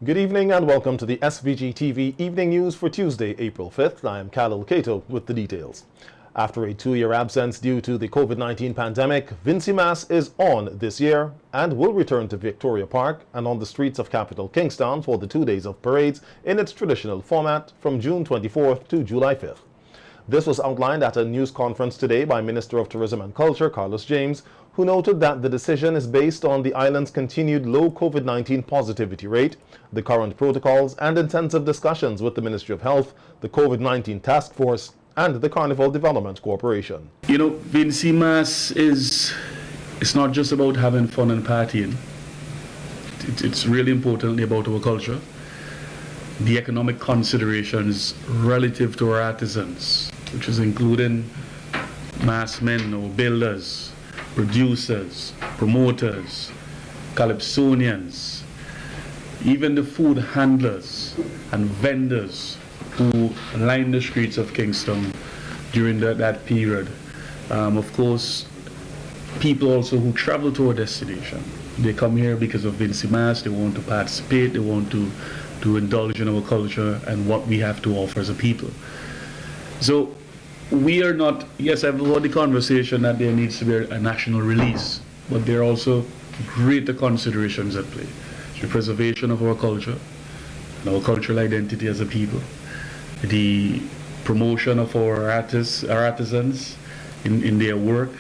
Good evening and welcome to the SVG-TV Evening News for Tuesday, April 5th. I am Khalil Cato with the details. After a 2-year absence due to the COVID-19 pandemic, Vincy Mass is on this year and will return to Victoria Park and on the streets of capital Kingston for the 2 days of parades in its traditional format from June 24th to July 5th. This was outlined at a news conference today by Minister of Tourism and Culture, Carlos James, who noted that the decision is based on the island's continued low COVID-19 positivity rate, the current protocols, and intensive discussions with the Ministry of Health, the COVID-19 Task Force, and the Carnival Development Corporation. You know, Vincy Mass it's not just about having fun and partying. It's really importantly about our culture, the economic considerations relative to our artisans, which is including mass men or builders, producers, promoters, calypsonians, even the food handlers and vendors who line the streets of Kingston during that period. Of course, people also who travel to our destination. They come here because of Vincy Mass, they want to participate, they want to indulge in our culture and what we have to offer as a people. So we are not, yes, I've heard the conversation that there needs to be a national release, but there are also greater considerations at play. The preservation of our culture and our cultural identity as a people, the promotion of our artisans in their work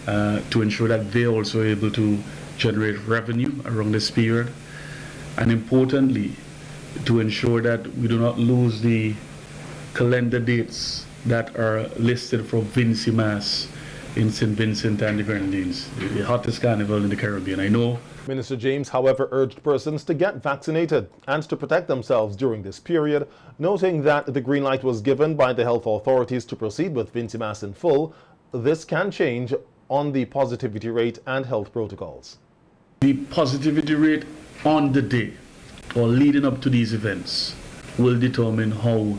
to ensure that they're also able to generate revenue around this period, and importantly, to ensure that we do not lose the calendar dates that are listed for Vincy Mass in St. Vincent and the Grenadines, the hottest carnival in the Caribbean. I know. Minister James, however, urged persons to get vaccinated and to protect themselves during this period, noting that the green light was given by the health authorities to proceed with Vincy Mass in full. This can change on the positivity rate and health protocols. The positivity rate on the day or leading up to these events will determine how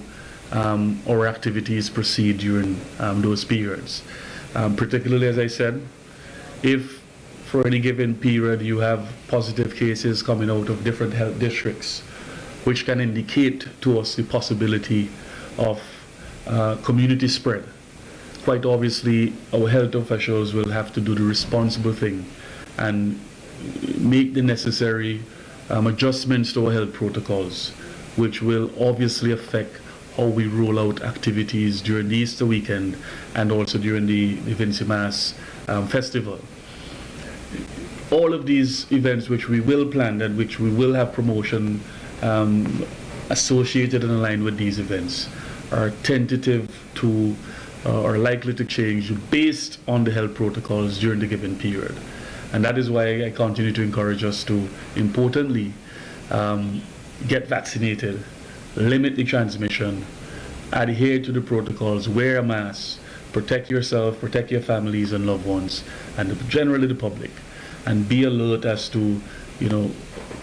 our activities proceed during those periods. Particularly, as I said, if for any given period you have positive cases coming out of different health districts, which can indicate to us the possibility of community spread, quite obviously our health officials will have to do the responsible thing and make the necessary adjustments to our health protocols, which will obviously affect how we roll out activities during the Easter weekend and also during the Vincy Mass festival. All of these events which we will plan and which we will have promotion associated and aligned with these events are tentative to or likely to change based on the health protocols during the given period. And that is why I continue to encourage us to, importantly, get vaccinated, limit the transmission, adhere to the protocols, wear a mask, protect yourself, protect your families and loved ones, and generally the public, and be alert as to,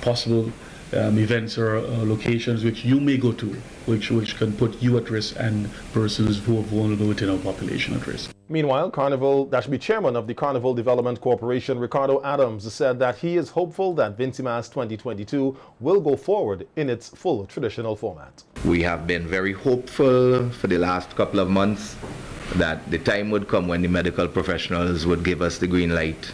possible events or locations which you may go to, which can put you at risk and persons who are vulnerable within our population at risk. Meanwhile, Chairman of the Carnival Development Corporation, Ricardo Adams, said that he is hopeful that Vincy Mass 2022 will go forward in its full traditional format. We have been very hopeful for the last couple of months that the time would come when the medical professionals would give us the green light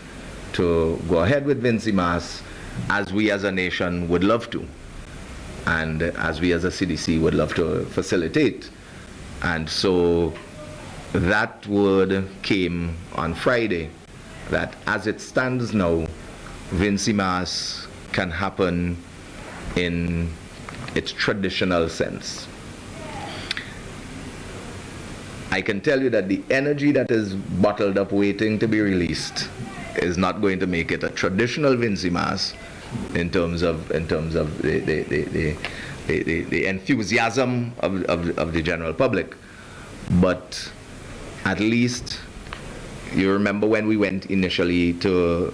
to go ahead with Vincy Mass, as we as a nation would love to, and as we as a CDC would love to facilitate. And so that word came on Friday, that as it stands now, Vincy Mass can happen in its traditional sense. I can tell you that the energy that is bottled up waiting to be released is not going to make it a traditional Vincy Mass in terms of the enthusiasm of the general public. But at least you remember when we went initially to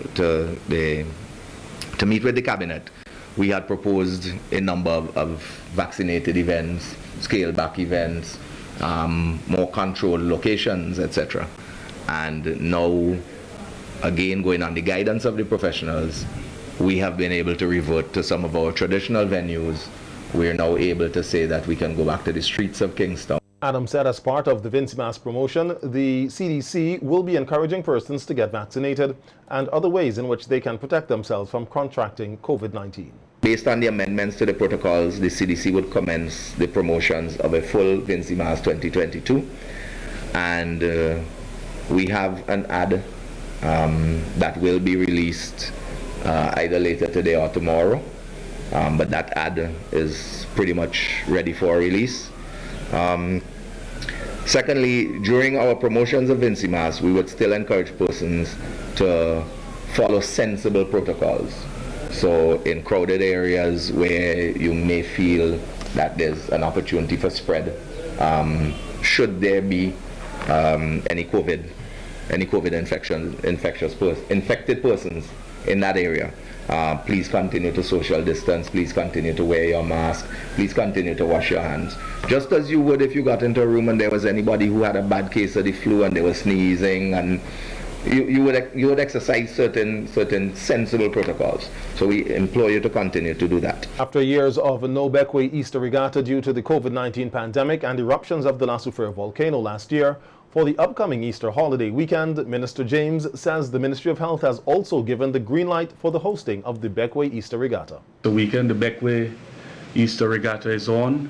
meet with the cabinet, we had proposed a number of vaccinated events, scaled back events, more controlled locations, etc. And now, again, going on the guidance of the professionals, we have been able to revert to some of our traditional venues. We're now able to say that we can go back to the streets of Kingston. Adams said as part of the Vinci-Mass promotion, the CDC will be encouraging persons to get vaccinated and other ways in which they can protect themselves from contracting COVID-19. Based on the amendments to the protocols, the CDC would commence the promotions of a full Vinci-Mass 2022. And we have an ad that will be released either later today or tomorrow. But that ad is pretty much ready for release. Secondly, during our promotions of Vinci-Mass, we would still encourage persons to follow sensible protocols. So in crowded areas where you may feel that there's an opportunity for spread, should there be any COVID infected persons in that area, please continue to social distance, please continue to wear your mask, please continue to wash your hands. Just as you would if you got into a room and there was anybody who had a bad case of the flu and they were sneezing, and you would exercise certain sensible protocols. So we implore you to continue to do that. After years of no Beckway Easter Regatta due to the COVID-19 pandemic and eruptions of the La Soufrière volcano last year, for the upcoming Easter holiday weekend, Minister James says the Ministry of Health has also given the green light for the hosting of the Beckway Easter Regatta. The weekend, the Beckway Easter Regatta is on,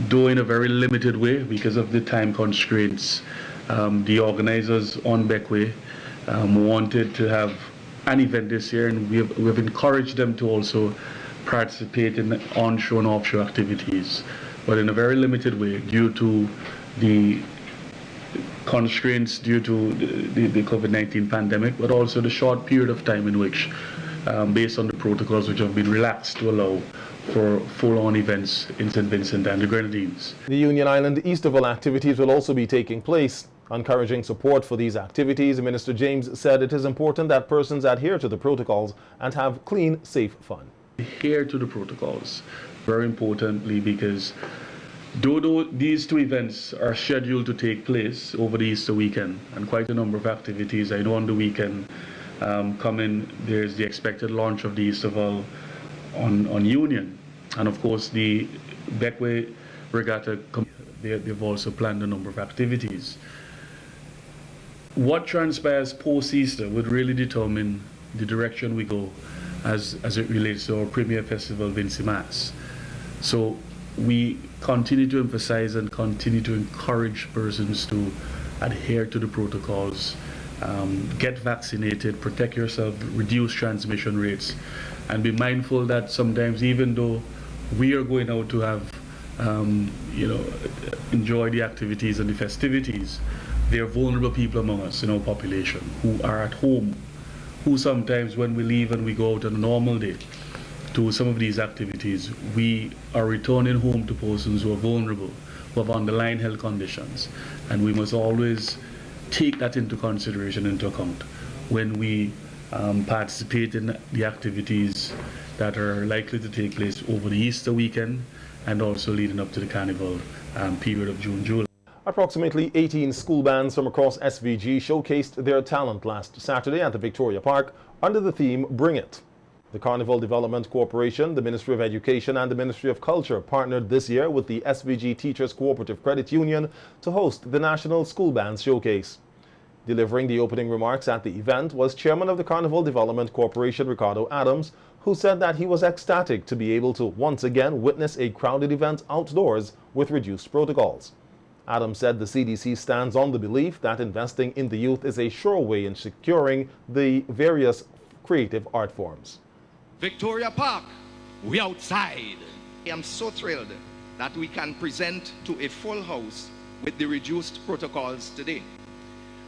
though in a very limited way because of the time constraints. The organizers on Beckway wanted to have an event this year, and we have encouraged them to also participate in onshore and offshore activities, but in a very limited way due to the constraints due to the COVID-19 pandemic, but also the short period of time in which, based on the protocols which have been relaxed to allow for full-on events in St. Vincent and the Grenadines. The Union Island Easterville activities will also be taking place. Encouraging support for these activities, Minister James said it is important that persons adhere to the protocols and have clean, safe fun. Adhere to the protocols, very importantly, because though these two events are scheduled to take place over the Easter weekend, and quite a number of activities, I know on the weekend coming, there's the expected launch of the Easterville on Union, and of course the Beckway Regatta, they've also planned a number of activities. What transpires post-Easter would really determine the direction we go as it relates to our premier festival, Vinci-Mass. So we continue to emphasize and continue to encourage persons to adhere to the protocols, get vaccinated, protect yourself, reduce transmission rates, and be mindful that sometimes even though we are going out to have, enjoy the activities and the festivities, there are vulnerable people among us in our population who are at home, who sometimes when we leave and we go out on a normal day to some of these activities, we are returning home to persons who are vulnerable, who have underlying health conditions. And we must always take that into consideration, into account, when we participate in the activities that are likely to take place over the Easter weekend and also leading up to the carnival period of June, July. Approximately 18 school bands from across SVG showcased their talent last Saturday at the Victoria Park under the theme Bring It. The Carnival Development Corporation, the Ministry of Education and the Ministry of Culture partnered this year with the SVG Teachers Cooperative Credit Union to host the National School Bands Showcase. Delivering the opening remarks at the event was Chairman of the Carnival Development Corporation, Ricardo Adams, who said that he was ecstatic to be able to once again witness a crowded event outdoors with reduced protocols. Adams said the CDC stands on the belief that investing in the youth is a sure way in securing the various creative art forms. Victoria Park, we outside. I am so thrilled that we can present to a full house with the reduced protocols today.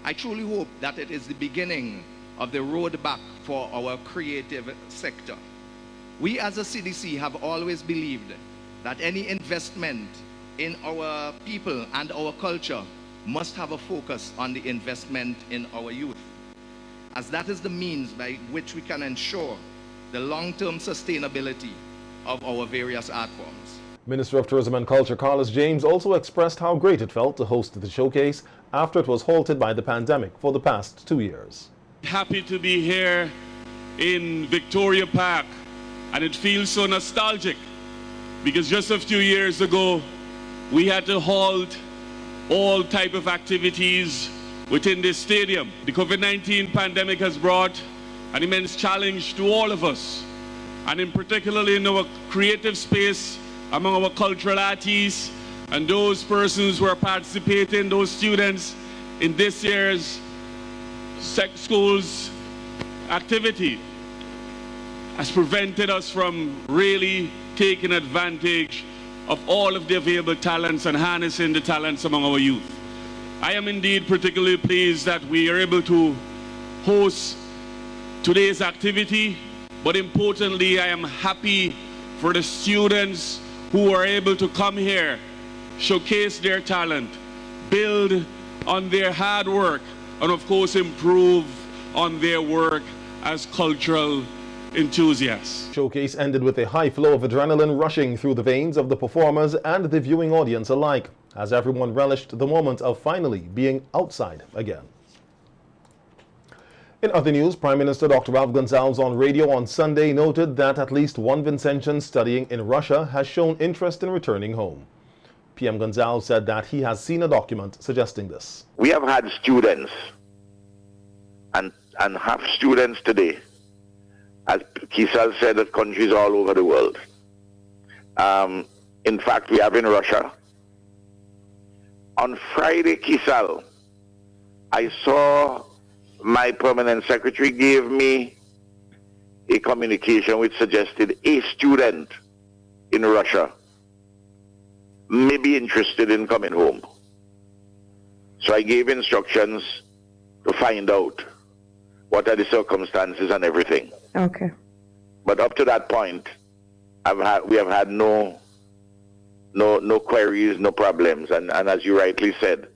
I truly hope that it is the beginning of the road back for our creative sector. We as a CDC have always believed that any investment in our people and our culture must have a focus on the investment in our youth, as that is the means by which we can ensure the long-term sustainability of our various art forms. Minister of Tourism and Culture Carlos James also expressed how great it felt to host the showcase after it was halted by the pandemic for the past 2 years. Happy to be here in Victoria Park, and it feels so nostalgic because just a few years ago we had to halt all type of activities within this stadium. The COVID-19 pandemic has brought an immense challenge to all of us, and in particularly in our creative space, among our cultural artists and those persons who are participating, those students in this year's school's activity, has prevented us from really taking advantage of all of the available talents and harnessing the talents among our youth. I am indeed particularly pleased that we are able to host today's activity, but importantly, I am happy for the students who are able to come here, showcase their talent, build on their hard work, and of course improve on their work as cultural enthusiasts. Showcase ended with a high flow of adrenaline rushing through the veins of the performers and the viewing audience alike, as everyone relished the moment of finally being outside again. In other news, Prime Minister Dr. Ralph Gonsalves on radio on Sunday noted that at least one Vincentian studying in Russia has shown interest in returning home. PM Gonsalves said that he has seen a document suggesting this. We have had students and have students today, as Kisal said, at countries all over the world. In fact, we have in Russia. On Friday, Kisal, I saw my permanent secretary gave me a communication which suggested a student in Russia may be interested in coming home. So I gave instructions to find out what are the circumstances and everything. Okay. But up to that point, we have had no queries, no problems, and as you rightly said,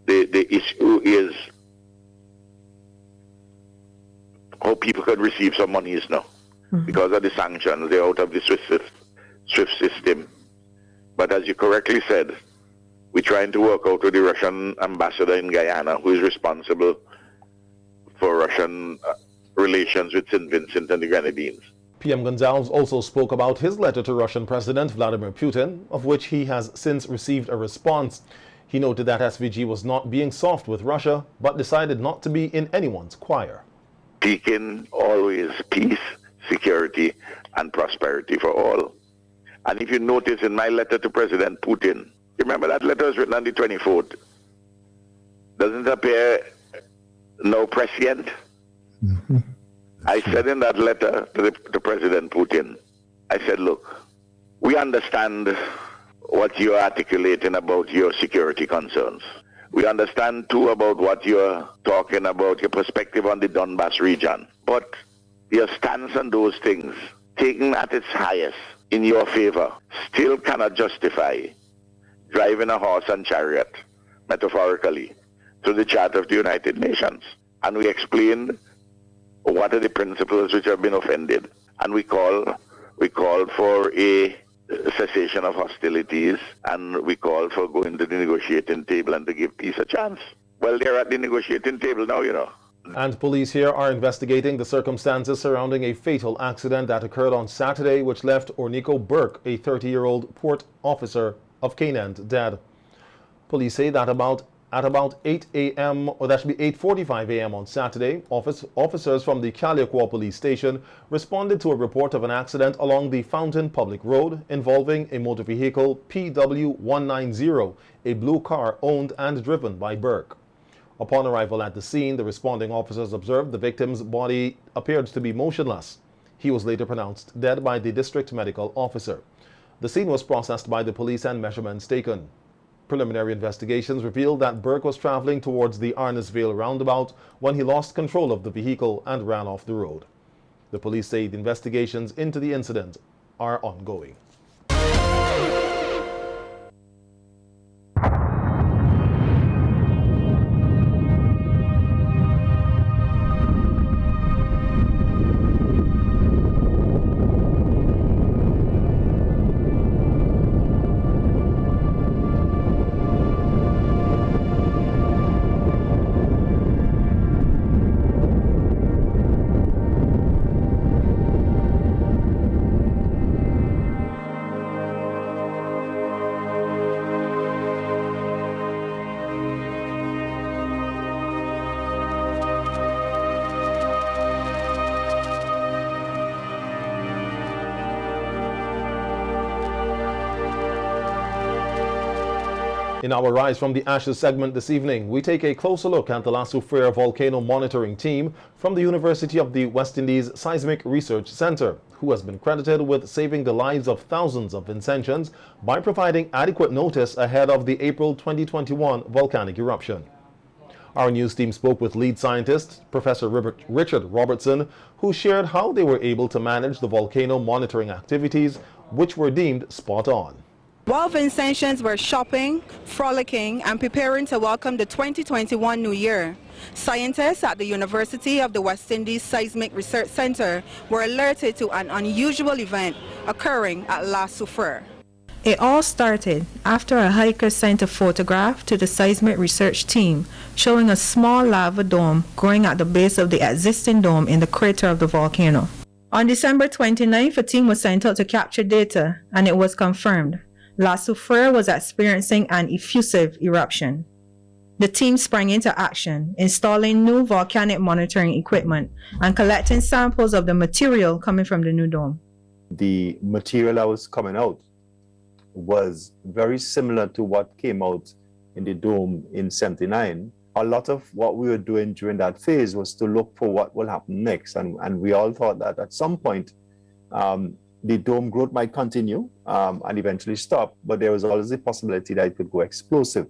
the issue is how people could receive some monies now. Because of the sanctions, they're out of the SWIFT system. But as you correctly said, we're trying to work out with the Russian ambassador in Guyana, who is responsible for Russian relations with St. Vincent and the Grenadines. PM Gonsalves also spoke about his letter to Russian President Vladimir Putin, of which he has since received a response. He noted that SVG was not being soft with Russia, but decided not to be in anyone's choir. Seeking always peace, security, and prosperity for all. And if you notice in my letter to President Putin, remember that letter was written on the 24th. Doesn't it appear now prescient? I said in that letter to President Putin, I said, look, we understand what you're articulating about your security concerns. We understand too about what you're talking about, your perspective on the Donbass region. But your stance on those things, taken at its highest in your favor, still cannot justify driving a horse and chariot, metaphorically, to the Charter of the United Nations. And we explained what are the principles which have been offended. And we called for a cessation of hostilities, and we called for going to the negotiating table and to give peace a chance. Well, they're at the negotiating table now, you know. And police here are investigating the circumstances surrounding a fatal accident that occurred on Saturday, which left Ornico Burke, a 30-year-old port officer of Canaan, dead. Police say that at about 8 a.m., or that should be 8:45 a.m. on Saturday, officers from the Caliacua police station responded to a report of an accident along the Fountain Public Road involving a motor vehicle PW190, a blue car owned and driven by Burke. Upon arrival at the scene, the responding officers observed the victim's body appeared to be motionless. He was later pronounced dead by the district medical officer. The scene was processed by the police and measurements taken. Preliminary investigations revealed that Burke was traveling towards the Arnesville roundabout when he lost control of the vehicle and ran off the road. The police say the investigations into the incident are ongoing. In our Rise from the Ashes segment this evening, we take a closer look at the La Soufrière volcano monitoring team from the University of the West Indies Seismic Research Center, who has been credited with saving the lives of thousands of Vincentians by providing adequate notice ahead of the April 2021 volcanic eruption. Our news team spoke with lead scientist, Professor Richard Robertson, who shared how they were able to manage the volcano monitoring activities, which were deemed spot on. While Vincentians were shopping, frolicking, and preparing to welcome the 2021 New Year, scientists at the University of the West Indies Seismic Research Center were alerted to an unusual event occurring at La Soufrière. It all started after a hiker sent a photograph to the seismic research team showing a small lava dome growing at the base of the existing dome in the crater of the volcano. On December 29th, a team was sent out to capture data, and it was confirmed. La Soufrière was experiencing an effusive eruption. The team sprang into action, installing new volcanic monitoring equipment and collecting samples of the material coming from the new dome. The material that was coming out was very similar to what came out in the dome in '79. A lot of what we were doing during that phase was to look for what will happen next, and we all thought that at some point the dome growth might continue and eventually stop, but there was always the possibility that it could go explosive.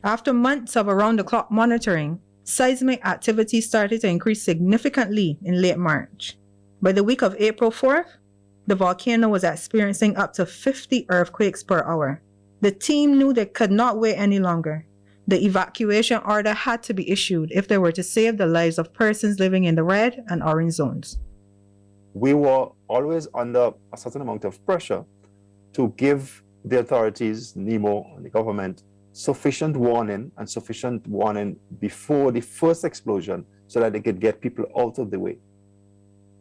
After months of around-the-clock monitoring, seismic activity started to increase significantly in late March. By the week of April 4th, the volcano was experiencing up to 50 earthquakes per hour. The team knew they could not wait any longer. The evacuation order had to be issued if they were to save the lives of persons living in the red and orange zones. We were always under a certain amount of pressure to give the authorities, NEMO, and the government sufficient warning before the first explosion so that they could get people out of the way.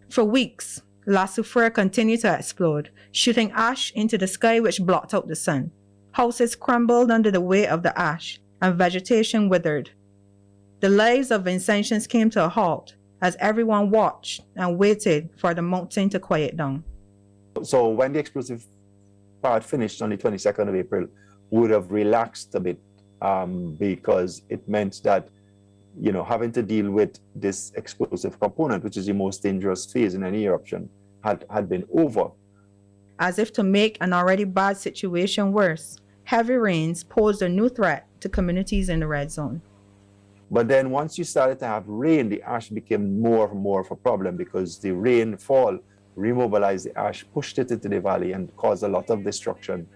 For weeks, La Soufrière continued to explode, shooting ash into the sky which blocked out the sun. Houses crumbled under the weight of the ash, and vegetation withered. The lives of Vincentians came to a halt as everyone watched and waited for the mountain to quiet down. So when the explosive part finished on the 22nd of April, we would have relaxed a bit because it meant that, having to deal with this explosive component, which is the most dangerous phase in any eruption, had been over. As if to make an already bad situation worse, heavy rains posed a new threat to communities in the red zone. But then once you started to have rain, the ash became more and more of a problem because the rainfall remobilized the ash, pushed it into the valley, and caused a lot of destruction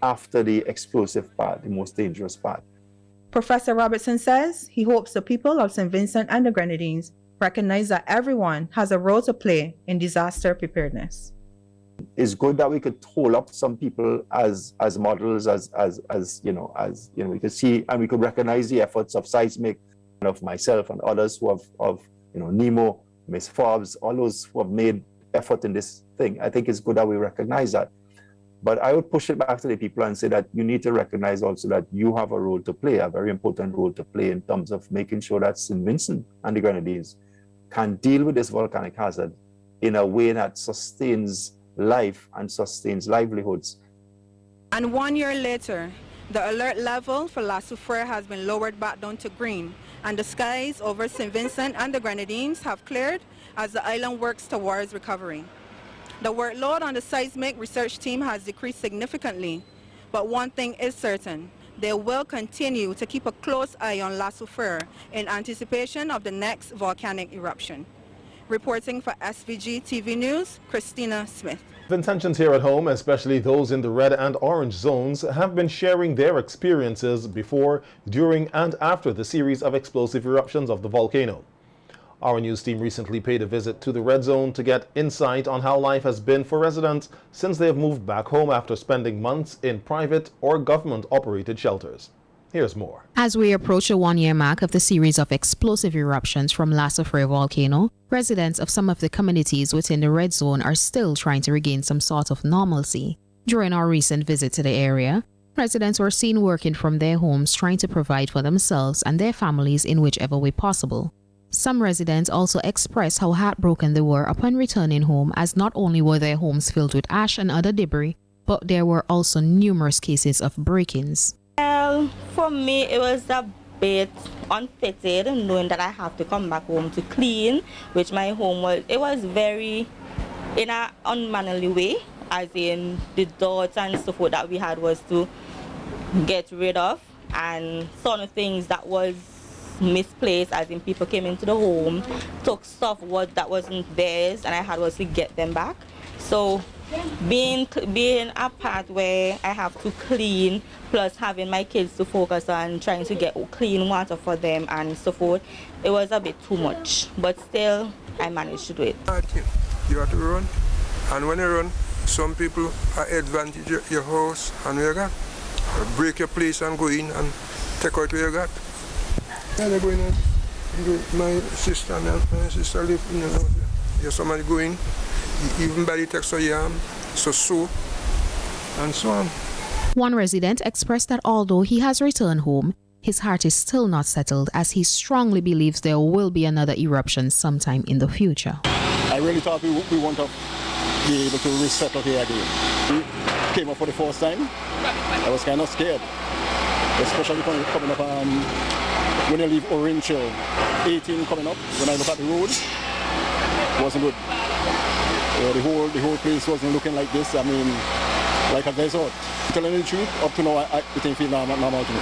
after the explosive part, the most dangerous part. Professor Robertson says he hopes the people of St. Vincent and the Grenadines recognize that everyone has a role to play in disaster preparedness. It's good that we could hold up some people as models, we could see and we could recognize the efforts of Seismic, of myself and others who have NEMO, Ms. Forbes, all those who have made effort in this thing. I think it's good that we recognize that. But I would push it back to the people and say that you need to recognize also that you have a role to play, a very important role to play in terms of making sure that St. Vincent and the Grenadines can deal with this volcanic hazard in a way that sustains life and sustains livelihoods. And 1 year later, the alert level for La Soufrière has been lowered back down to green, and the skies over St. Vincent and the Grenadines have cleared as the island works towards recovery. The workload on the seismic research team has decreased significantly, but one thing is certain: they will continue to keep a close eye on La Soufrière in anticipation of the next volcanic eruption. Reporting for SVG-TV News, Christina Smith. Vincentians here at home, especially those in the red and orange zones, have been sharing their experiences before, during, and after the series of explosive eruptions of the volcano. Our news team recently paid a visit to the red zone to get insight on how life has been for residents since they have moved back home after spending months in private or government-operated shelters. Here's more. As we approach a one-year mark of the series of explosive eruptions from La Soufrière volcano, residents of some of the communities within the red zone are still trying to regain some sort of normalcy. During our recent visit to the area, residents were seen working from their homes trying to provide for themselves and their families in whichever way possible. Some residents also expressed how heartbroken they were upon returning home, as not only were their homes filled with ash and other debris, but there were also numerous cases of break-ins. Well, Well, for me, it was a bit unfitted knowing that I have to come back home to clean, which my home was very in an unmannerly way, as in the dots and so forth that we had was to get rid of, and some of the things that was misplaced, as in people came into the home, took stuff that wasn't theirs, and I had was to get them back. So being a part where I have to clean, plus having my kids to focus on trying to get clean water for them and so forth, it was a bit too much, but still I managed to do it. You have to run, and when you run, some people are advantage your house and where you got. Break your place and go in and take out where you got. And they go in and my sister live in the house. There's somebody going, even by the text of yam, so and so on. One resident expressed that although he has returned home, his heart is still not settled, as he strongly believes there will be another eruption sometime in the future. I really thought we won't be able to resettle here again. We came up for the first time. I was kind of scared, especially coming up when you leave Orange Hill, 18 coming up. When I look at the road, it wasn't good. The whole place wasn't looking like this. I mean, like a desert. Telling the truth, up to now, it didn't feel normal to me.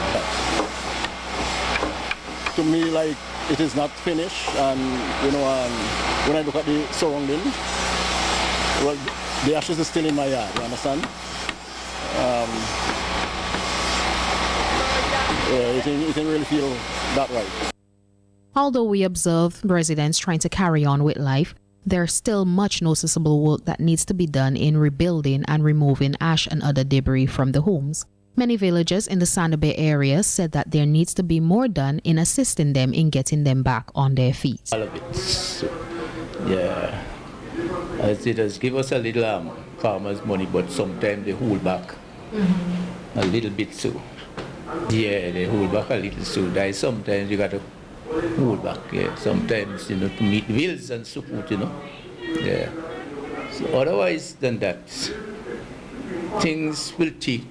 To me, like, it is not finished, and when I look at the surrounding, well, the ashes are still in my yard. You understand? It didn't really feel that right. Although we observe residents trying to carry on with life, there's still much noticeable work that needs to be done in rebuilding and removing ash and other debris from the homes. Many villagers in the Sanda Bay area said that there needs to be more done in assisting them in getting them back on their feet. All of it. So, yeah. As it does give us a little farmers money, but sometimes they hold back a little bit so. Yeah, they hold back a little so. That is sometimes you got to hold back, yeah. Sometimes, to meet bills and so forth, Yeah. So otherwise than that, things will take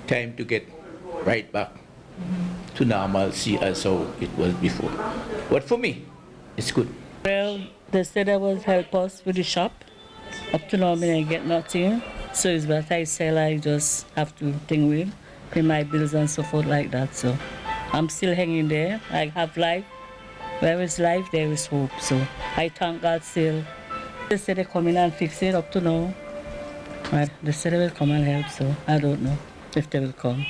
time to get right back to normalcy as how it was before. But for me, it's good. Well, they said they will help us with the shop. Up to now, I didn't get nothing. So it's what I sell, I just have to think with, pay my bills and so forth like that. So I'm still hanging there. I have life. Where is life, there is hope. So I thank God still. They said they come in and fix it up to now. But they said they will come and help, so I don't know if they will come.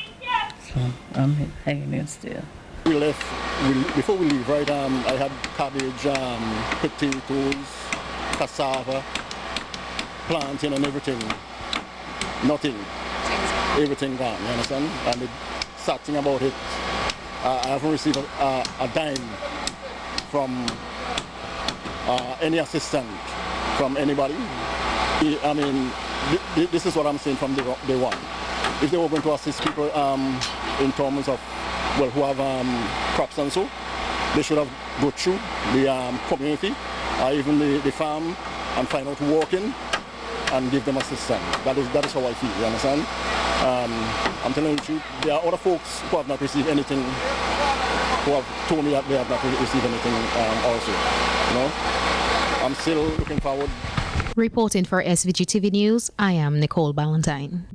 So I'm hanging in still. We left, before we leave, right, I had cabbage, potatoes, cassava, planting and everything. Nothing. Everything gone, you understand? And the sad thing about it, I haven't received a dime from any assistance from anybody. I mean, this is what I'm saying from day one. If they were going to assist people in terms of, well, who have crops and so, they should have go through the community, or even the farm, and find out who walk in and give them assistance. That is how I feel, you understand? I'm telling you the truth, there are other folks who have not received anything, who have told me that they have not received anything also, I'm still looking forward. Reporting for SVG-TV News, I am Nicole Ballantyne.